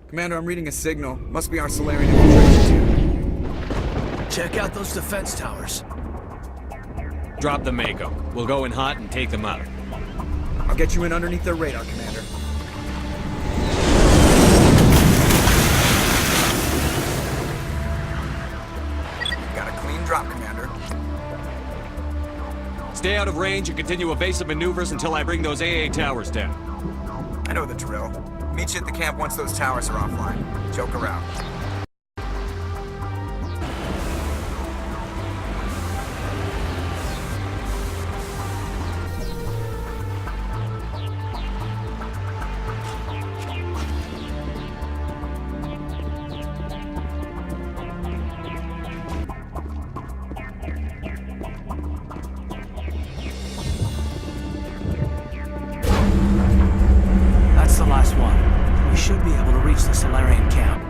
Commander, I'm reading a signal. Must be our Solarian infiltration tube. Check out those defense towers. Drop the Mako. We'll go in hot and take them out. I'll get you in underneath their radar, Commander. Got a clean drop, Commander. Stay out of range and continue evasive maneuvers until I bring those AA towers down. I know the drill. Meet you at the camp once those towers are offline. Joke around. That's the last one. We should be able to reach the Solarian camp.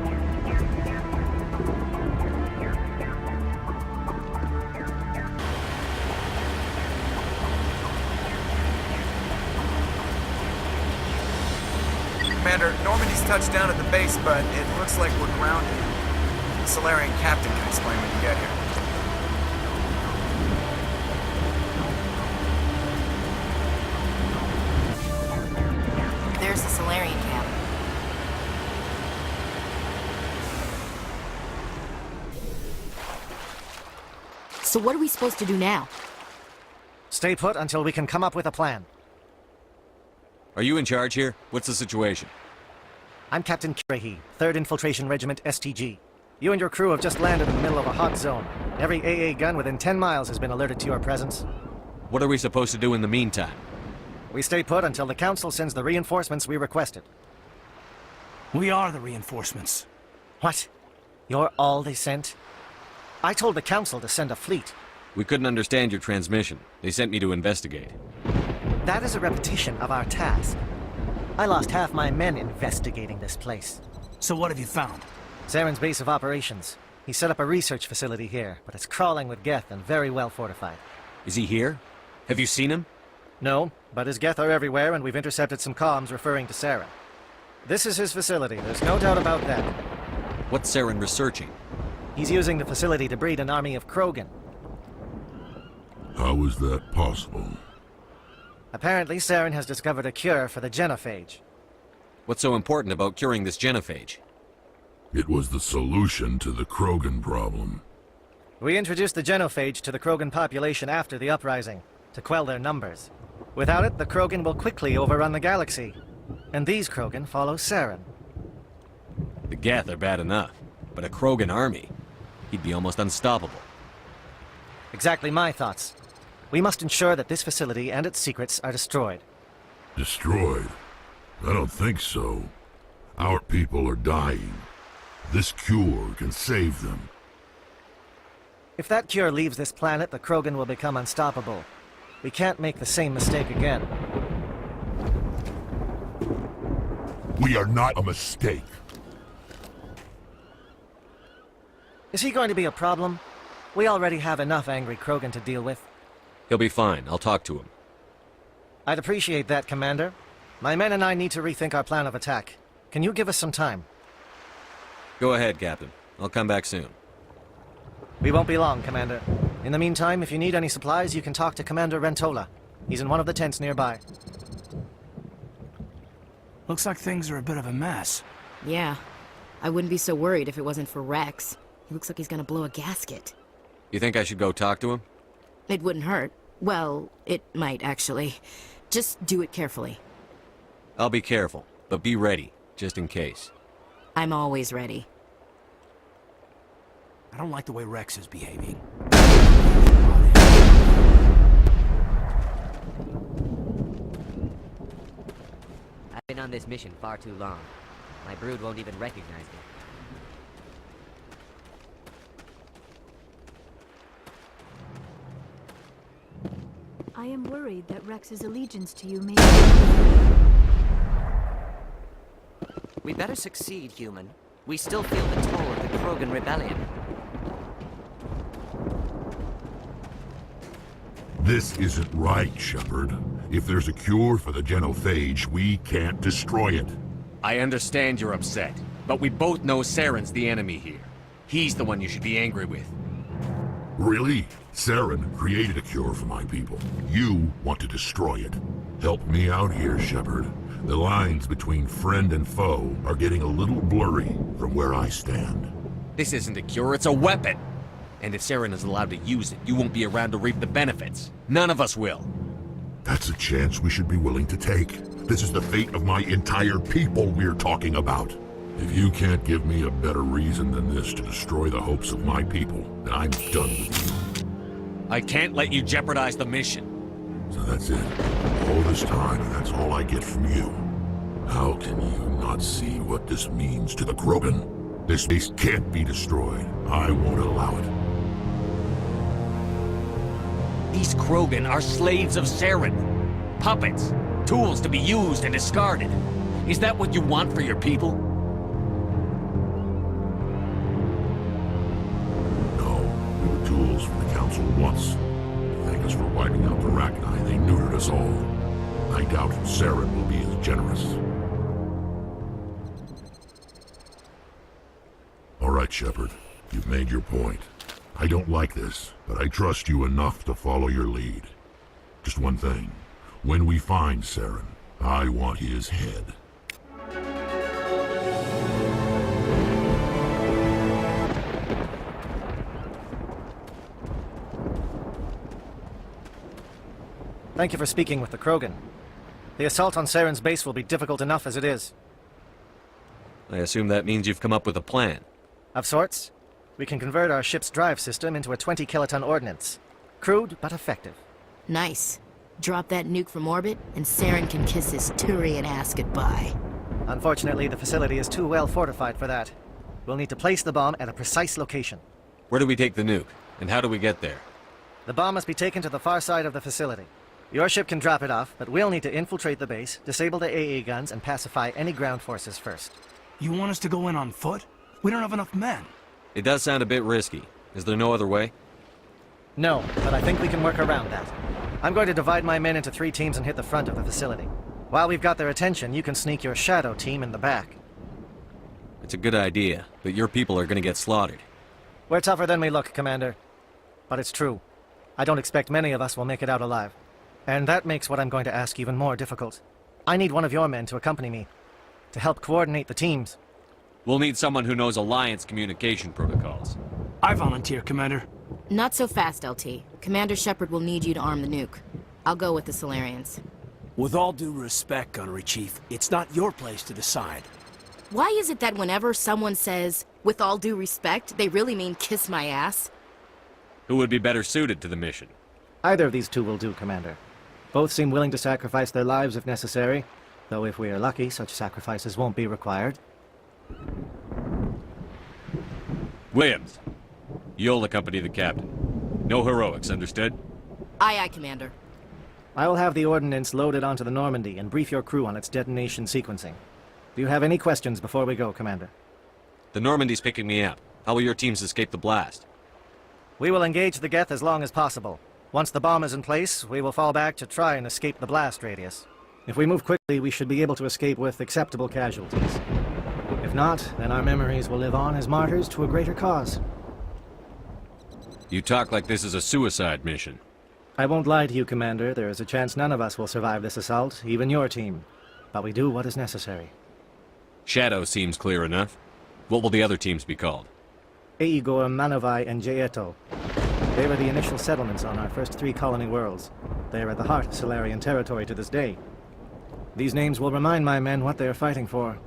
Commander, Normandy's touched down at the base, but it looks like we're grounded. The Solarian captain can explain when you get here. There's the Solarian camp. So what are we supposed to do now? Stay put until we can come up with a plan. Are you in charge here? What's the situation? I'm Captain Kirahi, 3rd Infiltration Regiment STG. You and your crew have just landed in the middle of a hot zone. Every AA gun within 10 miles has been alerted to your presence. What are we supposed to do in the meantime? We stay put until the Council sends the reinforcements we requested. We are the reinforcements. What? You're all they sent? I told the Council to send a fleet. We couldn't understand your transmission. They sent me to investigate. That is a repetition of our task. I lost half my men investigating this place. So what have you found? Saren's base of operations. He set up a research facility here, but it's crawling with Geth and very well fortified. Is he here? Have you seen him? No, but his Geth are everywhere, and we've intercepted some comms referring to Saren. This is his facility, there's no doubt about that. What's Saren researching? He's using the facility to breed an army of Krogan. How is that possible? Apparently, Saren has discovered a cure for the genophage. What's so important about curing this genophage? It was the solution to the Krogan problem. We introduced the genophage to the Krogan population after the uprising, to quell their numbers. Without it, the Krogan will quickly overrun the galaxy. And these Krogan follow Saren. The Geth are bad enough, but a Krogan army? He'd be almost unstoppable. Exactly my thoughts. We must ensure that this facility and its secrets are destroyed. Destroyed? I don't think so. Our people are dying. This cure can save them. If that cure leaves this planet, the Krogan will become unstoppable. We can't make the same mistake again. We are not a mistake. Is he going to be a problem? We already have enough angry Krogan to deal with. He'll be fine. I'll talk to him. I'd appreciate that, Commander. My men and I need to rethink our plan of attack. Can you give us some time? Go ahead, Captain. I'll come back soon. We won't be long, Commander. In the meantime, if you need any supplies, you can talk to Commander Rentola. He's in one of the tents nearby. Looks like things are a bit of a mess. Yeah. I wouldn't be so worried if it wasn't for Rex. He looks like he's gonna blow a gasket. You think I should go talk to him? It wouldn't hurt. Well, it might, actually. Just do it carefully. I'll be careful, but be ready, just in case. I'm always ready. I don't like the way Rex is behaving. I've been on this mission far too long. My brood won't even recognize me. I am worried that Rex's allegiance to you may... We better succeed, human. We still feel the toll of the Krogan rebellion. This isn't right, Shepard. If there's a cure for the genophage, we can't destroy it. I understand you're upset, But we both know Saren's the enemy here. He's the one you should be angry with. Really? Saren created a cure for my people. You want to destroy it. Help me out here, Shepard. The lines between friend and foe are getting a little blurry from where I stand. This isn't a cure, it's a weapon! And if Saren is allowed to use it, you won't be around to reap the benefits. None of us will. That's a chance we should be willing to take. This is the fate of my entire people we're talking about. If you can't give me a better reason than this to destroy the hopes of my people, then I'm done with you. I can't let you jeopardize the mission. So that's it. All this time, and that's all I get from you. How can you not see what this means to the Krogan? This base can't be destroyed. I won't allow it. These Krogan are slaves of Saren. Puppets. Tools to be used and discarded. Is that what you want for your people? No, we were tools for the Council once. Thank us for wiping out the Rachni. They neutered us all. I doubt Saren will be as generous. All right, Shepard. You've made your point. I don't like this, but I trust you enough to follow your lead. Just one thing. When we find Saren, I want his head. Thank you for speaking with the Krogan. The assault on Saren's base will be difficult enough as it is. I assume that means you've come up with a plan. Of sorts. We can convert our ship's drive system into a 20-kiloton ordnance. Crude, but effective. Nice. Drop that nuke from orbit, and Saren can kiss his Turian ass goodbye. Unfortunately, the facility is too well fortified for that. We'll need to place the bomb at a precise location. Where do we take the nuke? And how do we get there? The bomb must be taken to the far side of the facility. Your ship can drop it off, but we'll need to infiltrate the base, disable the AA guns, and pacify any ground forces first. You want us to go in on foot? We don't have enough men. It does sound a bit risky. Is there no other way? No, but I think we can work around that. I'm going to divide my men into 3 teams and hit the front of the facility. While we've got their attention, you can sneak your shadow team in the back. It's a good idea, but your people are gonna get slaughtered. We're tougher than we look, Commander. But it's true. I don't expect many of us will make it out alive. And that makes what I'm going to ask even more difficult. I need one of your men to accompany me, to help coordinate the teams. We'll need someone who knows Alliance communication protocols. I volunteer, Commander. Not so fast, LT. Commander Shepard will need you to arm the nuke. I'll go with the Solarians. With all due respect, Gunnery Chief, it's not your place to decide. Why is it that whenever someone says, with all due respect, they really mean kiss my ass? Who would be better suited to the mission? Either of these 2 will do, Commander. Both seem willing to sacrifice their lives if necessary, though if we are lucky, such sacrifices won't be required. Williams, you'll accompany the captain. No heroics, understood? Aye, aye, Commander. I will have the ordnance loaded onto the Normandy and brief your crew on its detonation sequencing. Do you have any questions before we go, Commander? The Normandy's picking me up. How will your teams escape the blast? We will engage the Geth as long as possible. Once the bomb is in place, we will fall back to try and escape the blast radius. If we move quickly, we should be able to escape with acceptable casualties. If not, then our memories will live on as martyrs to a greater cause. You talk like this is a suicide mission. I won't lie to you, Commander. There is a chance none of us will survive this assault, even your team. But we do what is necessary. Shadow seems clear enough. What will the other teams be called? Aegor, Manovai, and Jaeto. They were the initial settlements on our first 3 colony worlds. They are at the heart of Solarian territory to this day. These names will remind my men what they are fighting for.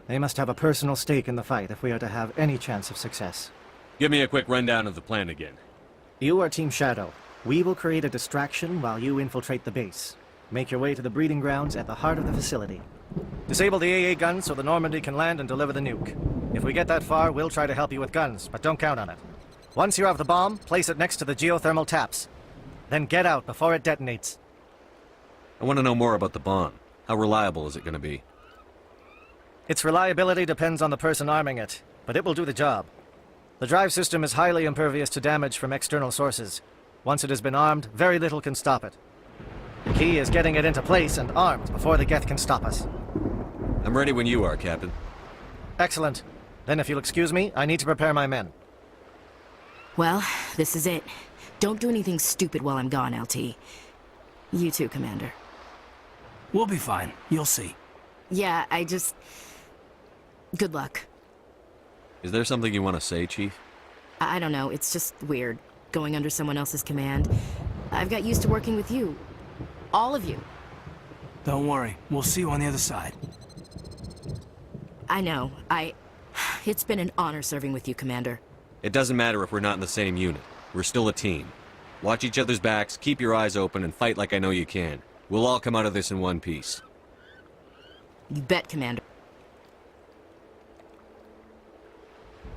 They must have a personal stake in the fight if we are to have any chance of success. Give me a quick rundown of the plan again. You are Team Shadow. We will create a distraction while you infiltrate the base. Make your way to the breeding grounds at the heart of the facility. Disable the AA guns so the Normandy can land and deliver the nuke. If we get that far, we'll try to help you with guns, but don't count on it. Once you have the bomb, place it next to the geothermal taps. Then get out before it detonates. I want to know more about the bomb. How reliable is it going to be? Its reliability depends on the person arming it, but it will do the job. The drive system is highly impervious to damage from external sources. Once it has been armed, very little can stop it. The key is getting it into place and armed before the Geth can stop us. I'm ready when you are, Captain. Excellent. Then if you'll excuse me, I need to prepare my men. Well, this is it. Don't do anything stupid while I'm gone, LT. You too, Commander. We'll be fine. You'll see. Yeah, Good luck. Is there something you want to say, Chief? I don't know, it's just weird, going under someone else's command. I've got used to working with you. All of you. Don't worry. We'll see you on the other side. I know. It's been an honor serving with you, Commander. It doesn't matter if we're not in the same unit. We're still a team. Watch each other's backs, keep your eyes open, and fight like I know you can. We'll all come out of this in one piece. You bet, Commander.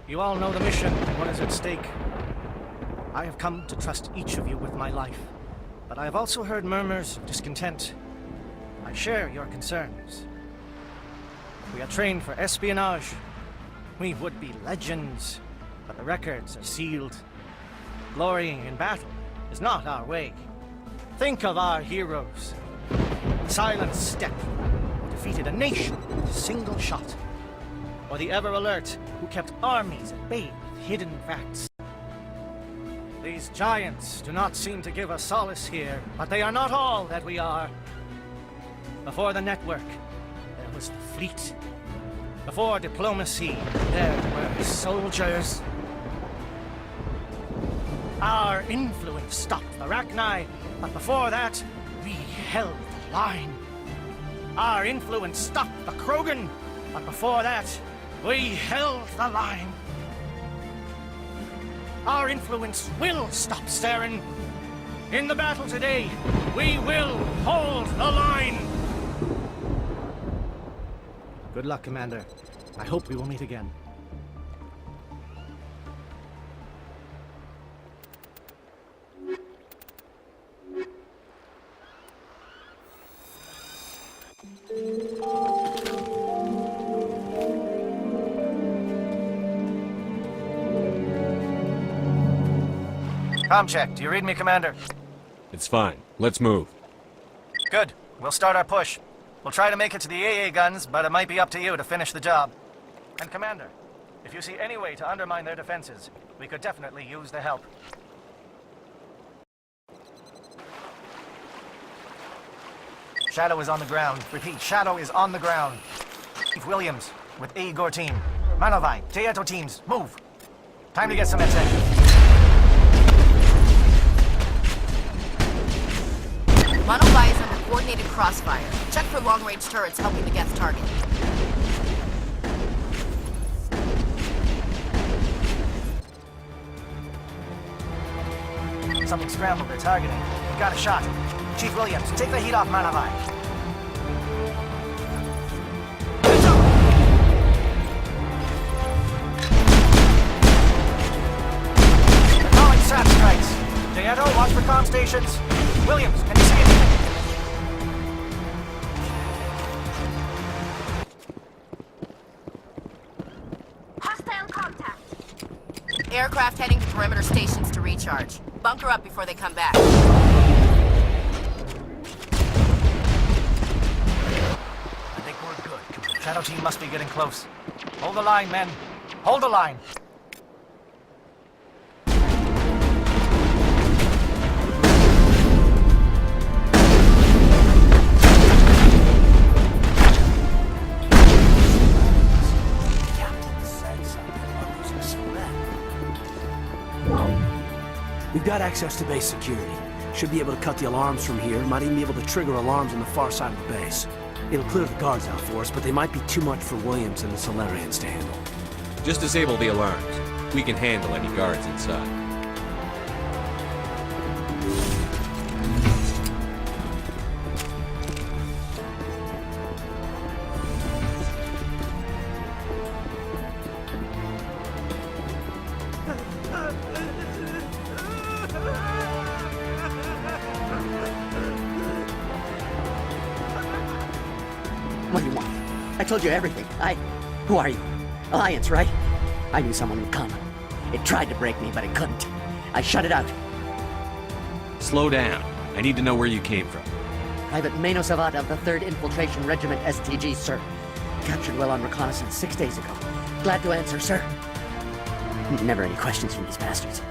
You all know the mission and what is at stake. I have come to trust each of you with my life, but I have also heard murmurs of discontent. I share your concerns. We are trained for espionage. We would be legends, but the records are sealed. Glorying in battle is not our way. Think of our heroes. Silent Step, who defeated a nation with a single shot. Or the ever-alert, who kept armies at bay with hidden facts. These giants do not seem to give us solace here, but they are not all that we are. Before the network, there was the fleet. Before diplomacy, there were soldiers. Our influence stopped the Rachni, but before that, we held the line. Our influence stopped the Krogan, but before that, we held the line. Our influence will stop Saren. In the battle today, we will hold the line. Good luck, Commander. I hope we will meet again. Com check. Do you read me, Commander? It's fine. Let's move. Good. We'll start our push. We'll try to make it to the AA guns, but it might be up to you to finish the job. And Commander, if you see any way to undermine their defenses, we could definitely use the help. Shadow is on the ground. Repeat, Shadow is on the ground. Chief Williams with Igor team. Manovai, Teato teams, move. Time to get some attention. Monobi is under coordinated crossfire. Check for long-range turrets helping the Geth target. Something scrambled their targeting. We got a shot. Chief Williams, take the heat off Manovai. Calling SAT strikes. Teato, watch for comm stations. Williams, can you see anything? Hostile contact. Aircraft heading to perimeter stations to recharge. Bunker up before they come back. I think we're good. Shadow team must be getting close. Hold the line, men. Hold the line. We've got access to base security. Should be able to cut the alarms from here. Might even be able to trigger alarms on the far side of the base. It'll clear the guards out for us, but they might be too much for Williams and the Solarians to handle. Just disable the alarms. We can handle any guards inside. What do you want? I told you everything. Who are you? Alliance, right? I knew someone would come. It tried to break me, but it couldn't. I shut it out. Slow down. I need to know where you came from. Private Mano Savat of the 3rd Infiltration Regiment STG, sir. captured while on reconnaissance 6 days ago. Glad to answer, sir. Never any questions from these bastards.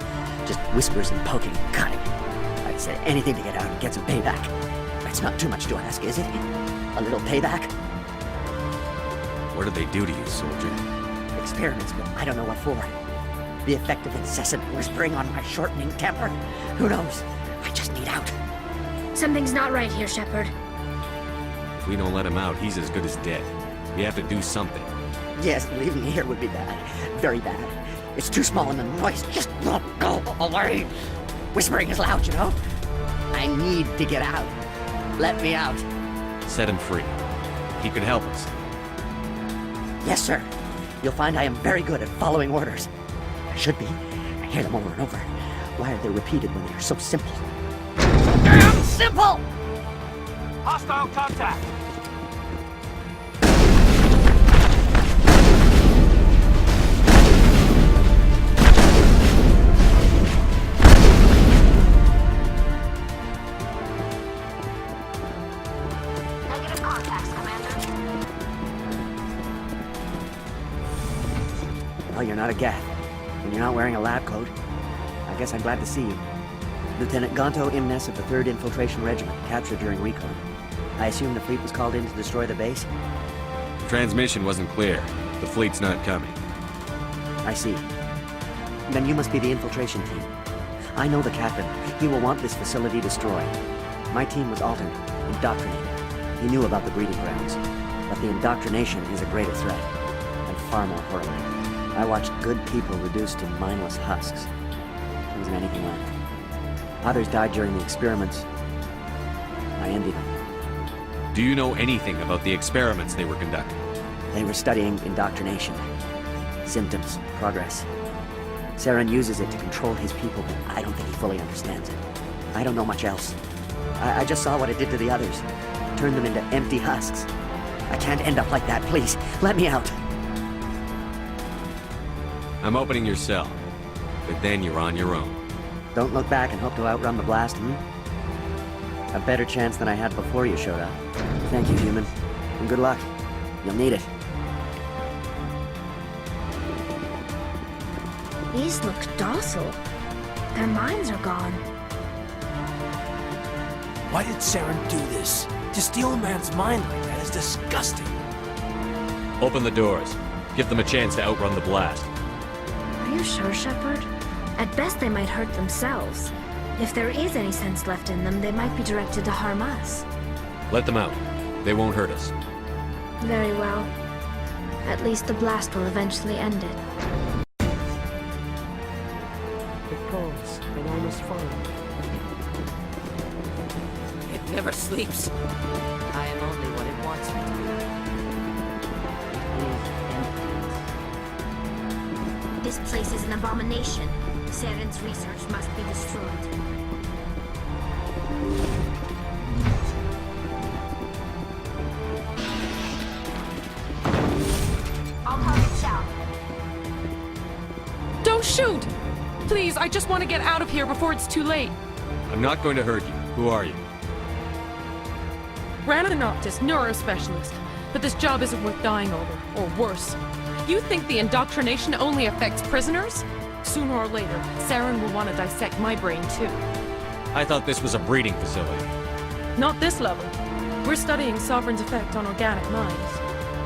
Just whispers and poking and cutting. I said anything to get out and get some payback. That's not too much to ask, is it? A little payback? What did they do to you, soldier? Experiments, but I don't know what for. The effect of incessant whispering on my shortening temper? Who knows? I just need out. Something's not right here, Shepard. If we don't let him out, he's as good as dead. We have to do something. Yes, leaving here would be bad. Very bad. It's too small and the noise just won't go away. Whispering is loud, you know? I need to get out. Let me out. Set him free. He could help us. Yes, sir. You'll find I am very good at following orders. I should be. I hear them over and over. Why are they repeated when they are so simple? Damn simple! Hostile contact! Negative contacts, Commander. Well, you're not a Gath, and you're not wearing a lab coat. I guess I'm glad to see you. Lieutenant Gonto Imnes of the 3rd Infiltration Regiment, captured during recon. I assume the fleet was called in to destroy the base? The transmission wasn't clear. The fleet's not coming. I see. Then you must be the infiltration team. I know the captain. He will want this facility destroyed. My team was altered, indoctrinated. He knew about the breeding grounds. But the indoctrination is a greater threat, and far more horrifying. I watched good people reduced to mindless husks. There wasn't anything left. Others died during the experiments. I envied them. Do you know anything about the experiments they were conducting? They were studying indoctrination. Symptoms, progress. Saren uses it to control his people, but I don't think he fully understands it. I don't know much else. I just saw what it did to the others. Turned them into empty husks. I can't end up like that, please. Let me out. I'm opening your cell. But then you're on your own. Don't look back and hope to outrun the blast, A better chance than I had before you showed up. Thank you, human. And good luck. You'll need it. These look docile. Their minds are gone. Why did Saren do this? To steal a man's mind like that is disgusting. Open the doors. Give them a chance to outrun the blast. Are you sure, Shepard? At best, they might hurt themselves. If there is any sense left in them, they might be directed to harm us. Let them out. They won't hurt us. Very well. At least the blast will eventually end it. It goes, and almost fine. It never sleeps. I am only what it wants me to be. This place is an abomination. Saren's research must be destroyed. All targets down. Don't shoot! Please, I just want to get out of here before it's too late. I'm not going to hurt you. Who are you? Rananoptis, neurospecialist. But this job isn't worth dying over, or worse. You think the indoctrination only affects prisoners? Sooner or later, Saren will want to dissect my brain too. I thought this was a breeding facility. Not this level. We're studying Sovereign's effect on organic minds.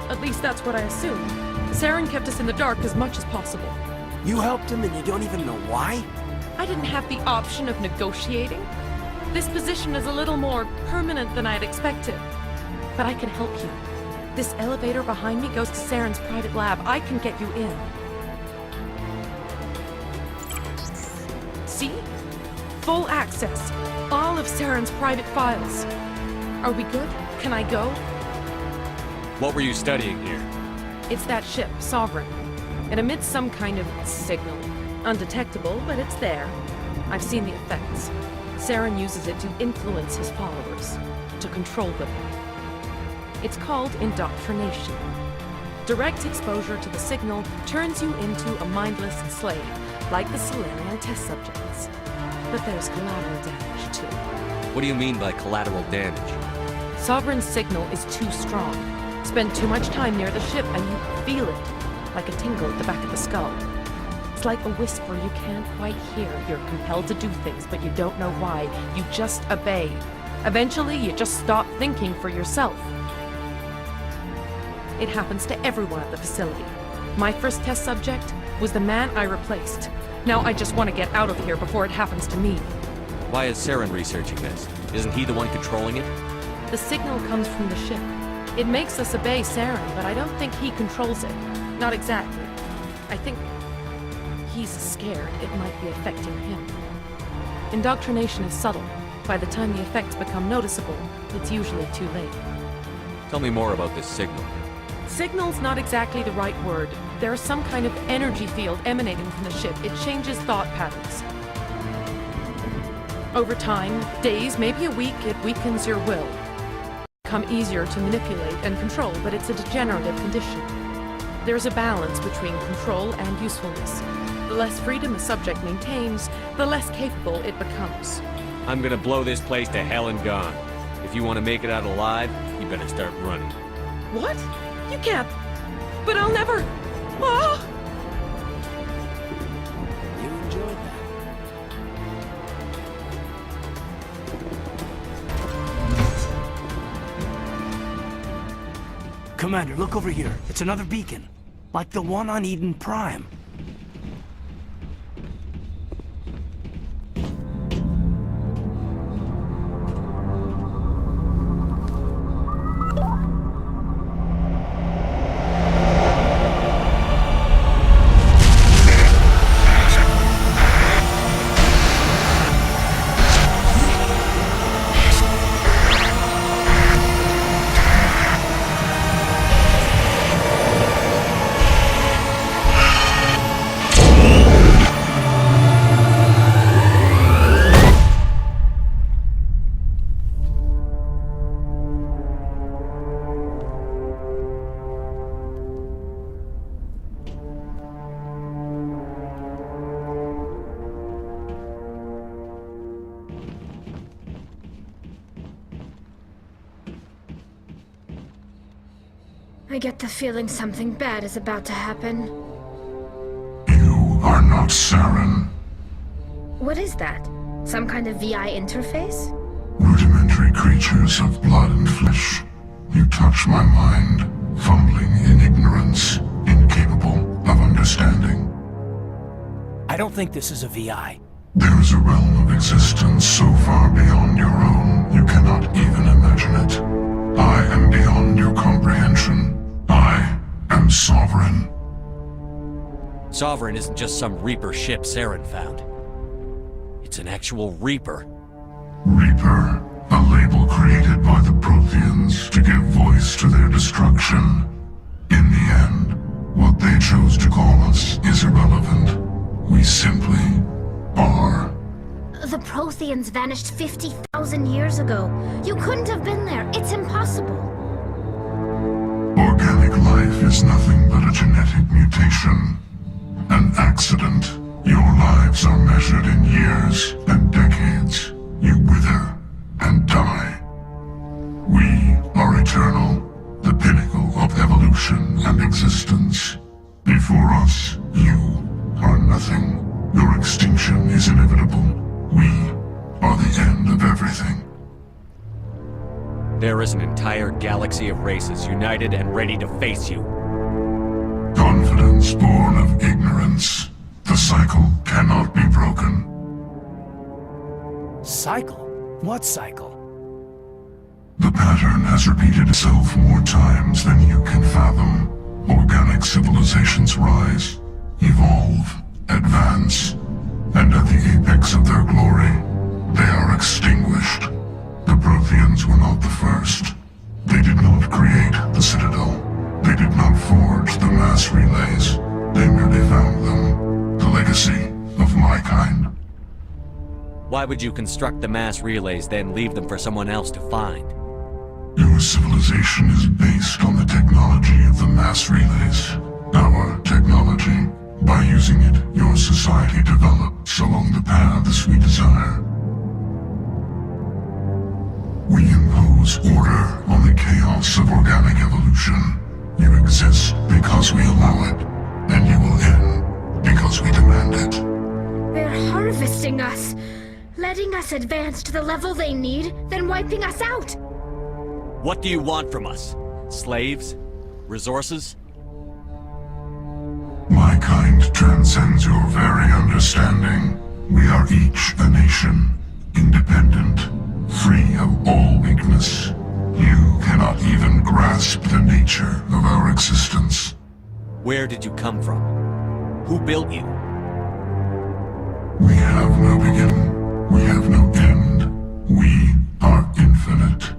At least that's what I assume. Saren kept us in the dark as much as possible. You helped him and you don't even know why? I didn't have the option of negotiating. This position is a little more permanent than I'd expected. But I can help you. This elevator behind me goes to Saren's private lab. I can get you in. See? Full access. All of Saren's private files. Are we good? Can I go? What were you studying here? It's that ship, Sovereign. It emits some kind of signal. Undetectable, but it's there. I've seen the effects. Saren uses it to influence his followers, to control them. It's called indoctrination. Direct exposure to the signal turns you into a mindless slave, like the Solarian test subjects. But there's collateral damage, too. What do you mean by collateral damage? Sovereign's signal is too strong. Spend too much time near the ship and you feel it, like a tingle at the back of the skull. It's like a whisper you can't quite hear. You're compelled to do things, but you don't know why. You just obey. Eventually, you just stop thinking for yourself. It happens to everyone at the facility. My first test subject was the man I replaced. Now I just want to get out of here before it happens to me. Why is Saren researching this? Isn't he the one controlling it? The signal comes from the ship. It makes us obey Saren, but I don't think he controls it. Not exactly. I think he's scared it might be affecting him. Indoctrination is subtle. By the time the effects become noticeable, it's usually too late. Tell me more about this signal. Signal's not exactly the right word. There's some kind of energy field emanating from the ship. It changes thought patterns. Over time, days, maybe a week, it weakens your will. Become easier to manipulate and control, but it's a degenerative condition. There's a balance between control and usefulness. The less freedom a subject maintains, the less capable it becomes. I'm gonna blow this place to hell and gone. If you want to make it out alive, you better start running. What? You can't. But I'll never. Ah! You enjoyed that. Commander, look over here. It's another beacon. Like the one on Eden Prime. I get the feeling something bad is about to happen. You are not Saren. What is that? Some kind of VI interface? Rudimentary creatures of blood and flesh. You touch my mind, fumbling in ignorance, incapable of understanding. I don't think this is a VI. There is a realm of existence so far beyond your own, you cannot even imagine it. I am beyond your comprehension. I am Sovereign. Sovereign isn't just some Reaper ship Saren found. It's an actual Reaper. Reaper, a label created by the Protheans to give voice to their destruction. In the end, what they chose to call us is irrelevant. We simply are. The Protheans vanished 50,000 years ago. You couldn't have been there. It's impossible. Organic life is nothing but a genetic mutation. An accident. Your lives are measured in years and decades. You wither and die. We are eternal, the pinnacle of evolution and existence. Before us, you are nothing. Your extinction is inevitable. We are the end of everything. There is an entire galaxy of races united and ready to face you. Confidence born of ignorance. The cycle cannot be broken. Cycle? What cycle? The pattern has repeated itself more times than you can fathom. Organic civilizations rise, evolve, advance, and at the apex of their glory, they are extinguished. The Protheans were not the first. They did not create the Citadel. They did not forge the mass relays. They merely found them. The legacy of my kind. Why would you construct the mass relays, then leave them for someone else to find? Your civilization is based on the technology of the mass relays. Our technology. By using it, your society develops along the paths we desire. We impose impose order on the chaos of organic evolution. You exist because we allow it, and you will end because we demand it. They're harvesting us, letting us advance to the level they need, then wiping us out. What do you want from us? Slaves? Resources? My kind transcends your very understanding. We are each a nation, independent, free of all weakness. You cannot even grasp the nature of our existence. Where did you come from? Who built you? We have no beginning. We have no end. We are infinite.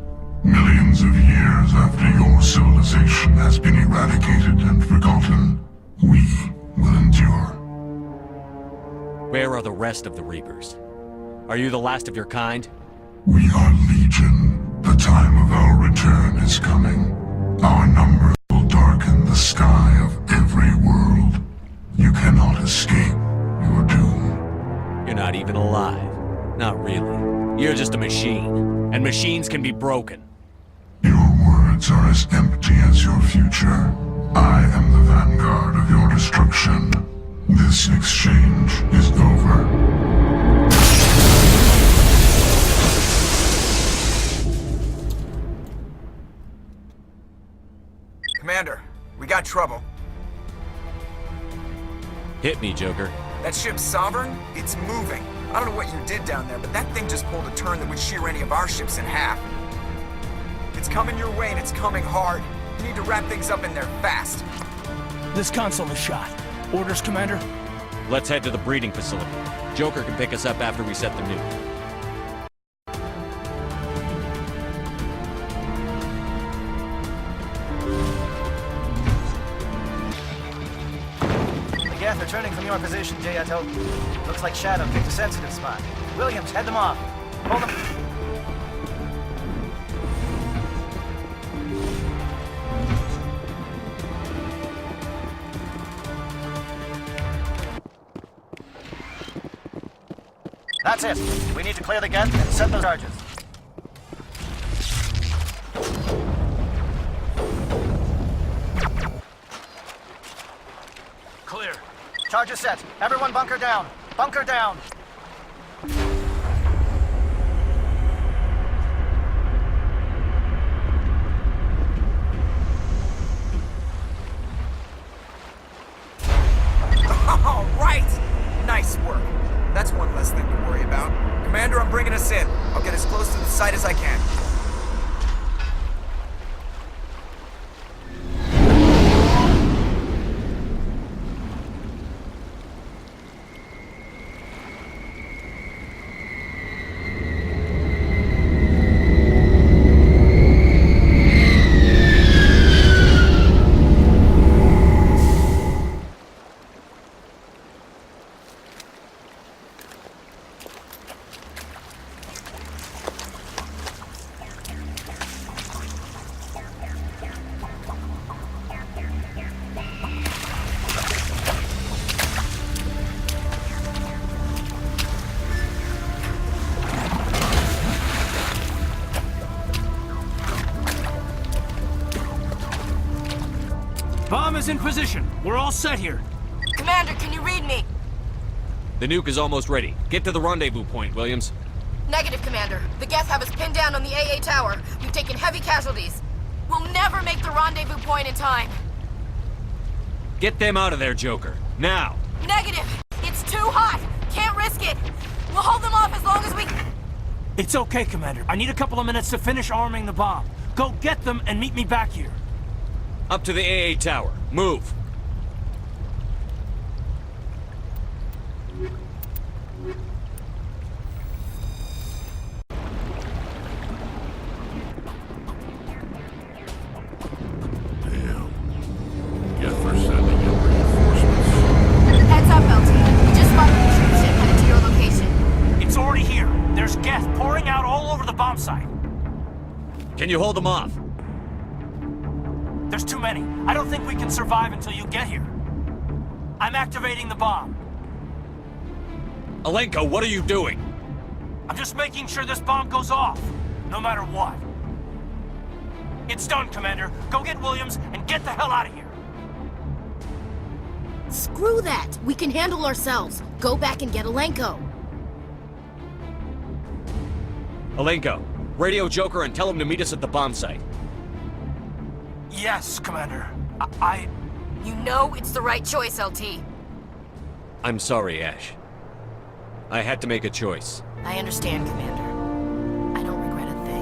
Millions of years after your civilization has been eradicated and forgotten, we will endure. Where are the rest of the Reapers? Are you the last of your kind? We are legion. The time of our return is coming. Our numbers will darken the sky of every world. You cannot escape your doom. You're not even alive. Not really. You're just a machine. And machines can be broken. Your words are as empty as your future. I am the vanguard of your destruction. This exchange is over. Commander, we got trouble. Hit me, Joker. That ship's Sovereign? It's moving. I don't know what you did down there, but that thing just pulled a turn that would shear any of our ships in half. It's coming your way, and it's coming hard. You need to wrap things up in there fast. This console is shot. Orders, Commander? Let's head to the breeding facility. Joker can pick us up after we set the nuke. Geth returning from your position, Jayato. Looks like Shadow picked a sensitive spot. Williams, head them off. Hold them. That's it. We need to clear the Geth and set those charges. Clear. Charges set. Everyone bunker down. Bunker down. All right! Nice work. That's one less thing to worry about. Commander, I'm bringing us in. I'll get as close to the site as I can. Bomb is in position. We're all set here. Commander, can you read me? The nuke is almost ready. Get to the rendezvous point, Williams. Negative, Commander. The Geth have us pinned down on the AA tower. We've taken heavy casualties. We'll never make the rendezvous point in time. Get them out of there, Joker. Now! Negative! It's too hot! Can't risk it! We'll hold them off as long as we... It's okay, Commander. I need a couple of minutes to finish arming the bomb. Go get them and meet me back here. Up to the AA tower. Move! Damn. Geth are sending in reinforcements. Heads up, LT. We just spotted a troop ship headed to your location. It's already here. There's Geth pouring out all over the bomb site. Can you hold them off? There's too many. I don't think we can survive until you get here. I'm activating the bomb. Alenko, what are you doing? I'm just making sure this bomb goes off, no matter what. It's done, Commander. Go get Williams and get the hell out of here. Screw that! We can handle ourselves. Go back and get Alenko. Alenko, radio Joker and tell him to meet us at the bomb site. Yes, Commander. You know it's the right choice, LT. I'm sorry, Ash. I had to make a choice. I understand, Commander. I don't regret a thing.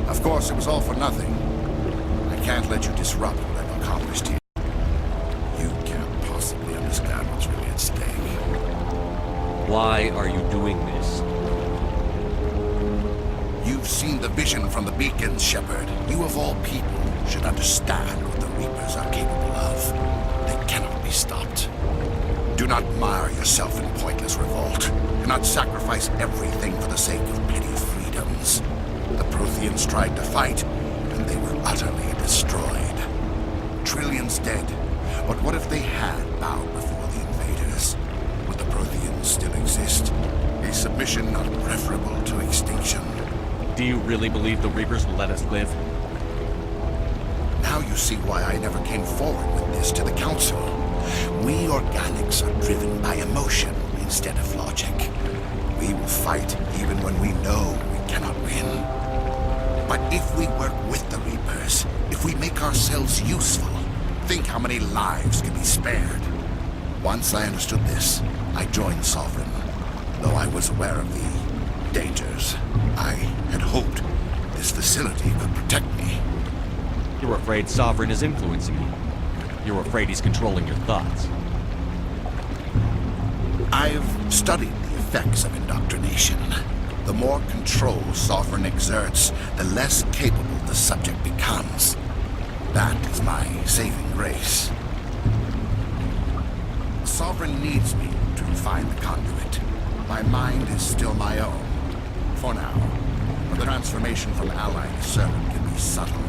Of course, it was all for nothing. I can't let you disrupt what I've accomplished here. You can't possibly understand what's really at stake. Why are you doing this? You've seen the vision from the beacons, Shepard. You of all people should understand what the Reapers are capable of. They cannot be stopped. Do not mire yourself in pointless revolt. Do not sacrifice everything for the sake of petty freedoms. The Protheans tried to fight, and they were utterly destroyed. Trillions dead. But what if they had bowed before the invaders? Would the Protheans still exist? A submission not preferable to extinction? Do you really believe the Reapers will let us live? Now you see why I never came forward with this to the Council. We organics are driven by emotion instead of logic. We will fight even when we know we cannot win. But if we work with the Reapers, if we make ourselves useful, think how many lives can be spared. Once I understood this, I joined Sovereign. Though I was aware of the dangers, I had hoped this facility could protect me. You're afraid Sovereign is influencing you. You're afraid he's controlling your thoughts. I've studied the effects of indoctrination. The more control Sovereign exerts, the less capable the subject becomes. That is my saving grace. Sovereign needs me to find the conduit. My mind is still my own. For now. But the transformation from ally to servant can be subtle.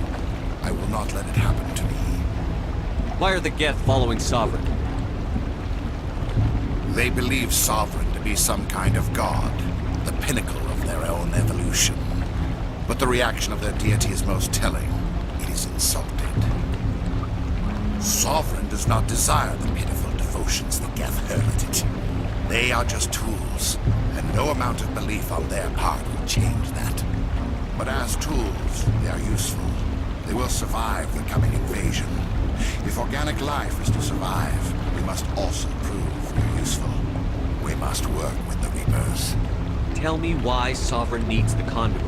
I will not let it happen to me. Why are the Geth following Sovereign? They believe Sovereign to be some kind of god, the pinnacle of their own evolution. But the reaction of their deity is most telling. It is insulted. Sovereign does not desire the pitiful devotions the Geth hurl at it. They are just tools, and no amount of belief on their part will change that. But as tools, they are useful. They will survive the coming invasion. If organic life is to survive, we must also prove we're useful. We must work with the Reapers. Tell me why Sovereign needs the conduit.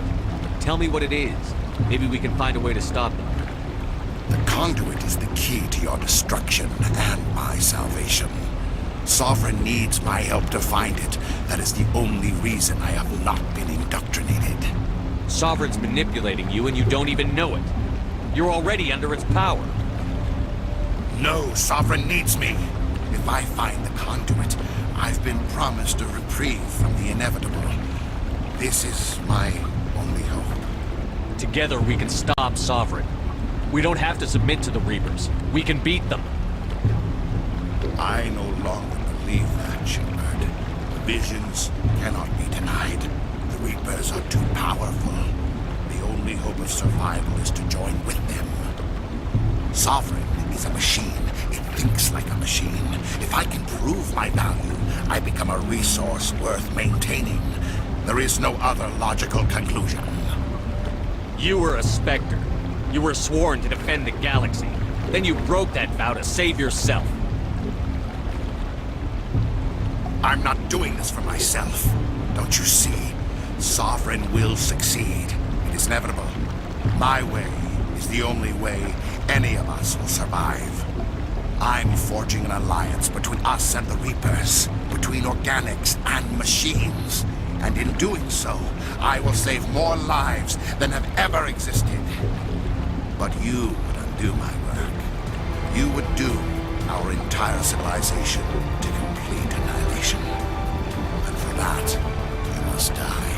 Tell me what it is. Maybe we can find a way to stop them. The conduit is the key to your destruction and my salvation. Sovereign needs my help to find it. That is the only reason I have not been indoctrinated. Sovereign's manipulating you and you don't even know it. You're already under its power. No, Sovereign needs me. If I find the conduit, I've been promised a reprieve from the inevitable. This is my only hope. Together we can stop Sovereign. We don't have to submit to the Reapers. We can beat them. I no longer believe that, Shepard. Visions cannot be denied. The Reapers are too powerful. The only hope of survival is to join with them. Sovereign is a machine. It thinks like a machine. If I can prove my value, I become a resource worth maintaining. There is no other logical conclusion. You were a Spectre. You were sworn to defend the galaxy. Then you broke that vow to save yourself. I'm not doing this for myself. Don't you see? Sovereign will succeed. It is inevitable. My way is the only way any of us will survive. I'm forging an alliance between us and the Reapers, between organics and machines. And in doing so, I will save more lives than have ever existed. But you would undo my work. You would doom our entire civilization to complete annihilation. And for that, you must die.